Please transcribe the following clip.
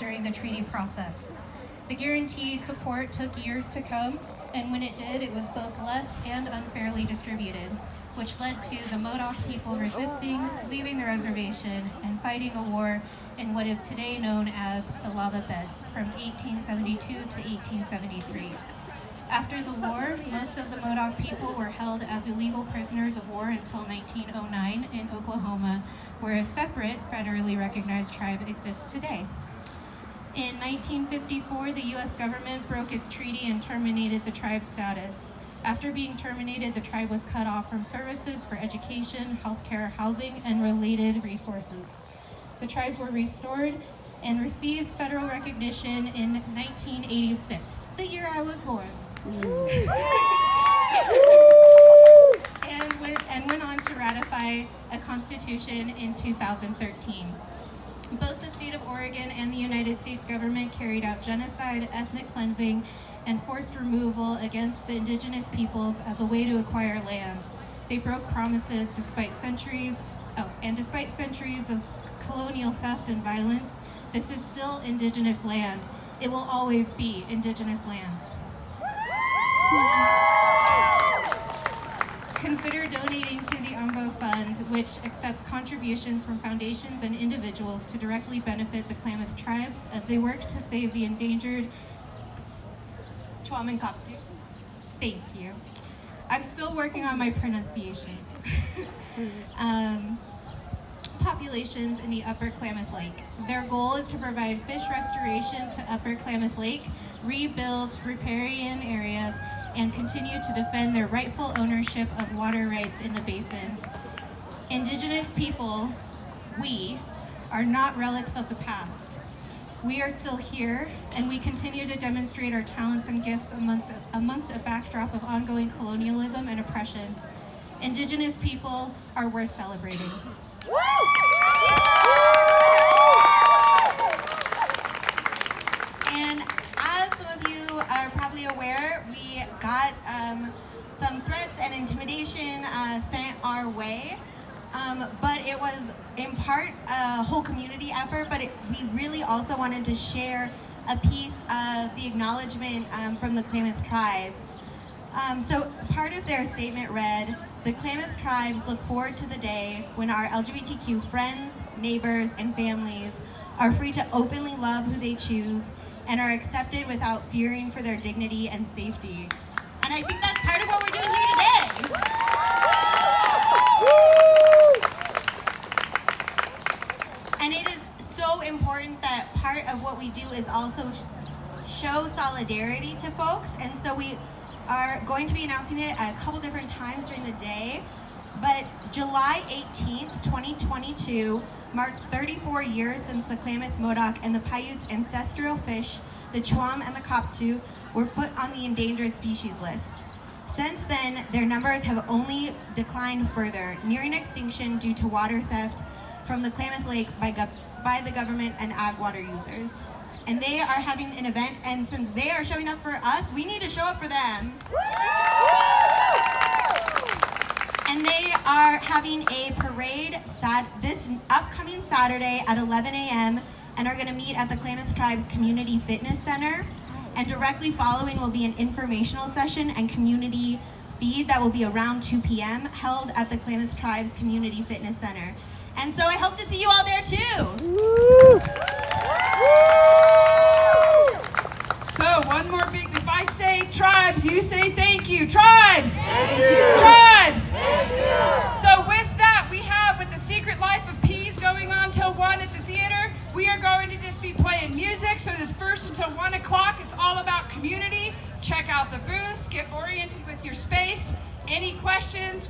during the treaty process. The guaranteed support took years to come, and when it did, it was both less and unfairly distributed, which led to the Modoc people resisting, leaving the reservation, and fighting a war in what is today known as the Lava Beds from 1872 to 1873. After the war, most of the Modoc people were held as illegal prisoners of war until 1909 in Oklahoma, where a separate federally recognized tribe exists today. In 1954, the U.S. government broke its treaty and terminated the tribe's status. After being terminated, the tribe was cut off from services for education, healthcare, housing, and related resources. The tribes were restored and received federal recognition in 1986, the year I was born. and went on to ratify a constitution in 2013. Both the state of Oregon and the United States government carried out genocide, ethnic cleansing, and forced removal against the indigenous peoples as a way to acquire land. They broke promises despite centuries of colonial theft and violence. This is still indigenous land. It will always be indigenous land. Consider donating to the UMBO Fund, which accepts contributions from foundations and individuals to directly benefit the Klamath Tribes as they work to save the endangered Chwamancocktu. Thank you. I'm still working on my pronunciations. Populations in the Upper Klamath Lake. Their goal is to provide fish restoration to Upper Klamath Lake, rebuild riparian areas, and continue to defend their rightful ownership of water rights in the basin. Indigenous people, we, are not relics of the past. We are still here, and we continue to demonstrate our talents and gifts amongst a backdrop of ongoing colonialism and oppression. Indigenous people are worth celebrating. And as some of you are probably aware, we got some threats and intimidation sent our way, but it was in part a whole community effort, but we really also wanted to share a piece of the acknowledgement from the Klamath Tribes. So part of their statement read, "The Klamath Tribes look forward to the day when our LGBTQ friends, neighbors, and families are free to openly love who they choose and are accepted without fearing for their dignity and safety." And I think that's part of what we're doing here today. And it is so important that part of what we do is also show solidarity to folks. And so we are going to be announcing it at a couple different times during the day. But July 18th, 2022 marks 34 years since the Klamath Modoc and the Paiutes' ancestral fish, the Chwam and the Koptu, were put on the endangered species list. Since then, their numbers have only declined further, nearing extinction due to water theft from the Klamath Lake by the government and ag water users. And they are having an event, and since they are showing up for us, we need to show up for them. And they are having a parade this upcoming Saturday at 11 a.m. and are going to meet at the Klamath Tribes Community Fitness Center. And directly following will be an informational session and community feed that will be around 2 p.m. held at the Klamath Tribes Community Fitness Center. And so I hope to see you all there too. So one more big, if I say tribes, you say thank you. Tribes! Thank you. Tribes! Thank you. So with that, we have with the Secret Life of Peas going on till 1 at the theater. We are going to just be playing music. So this first until 1 o'clock, it's all about community. Check out the booths, get oriented with your space. Any questions?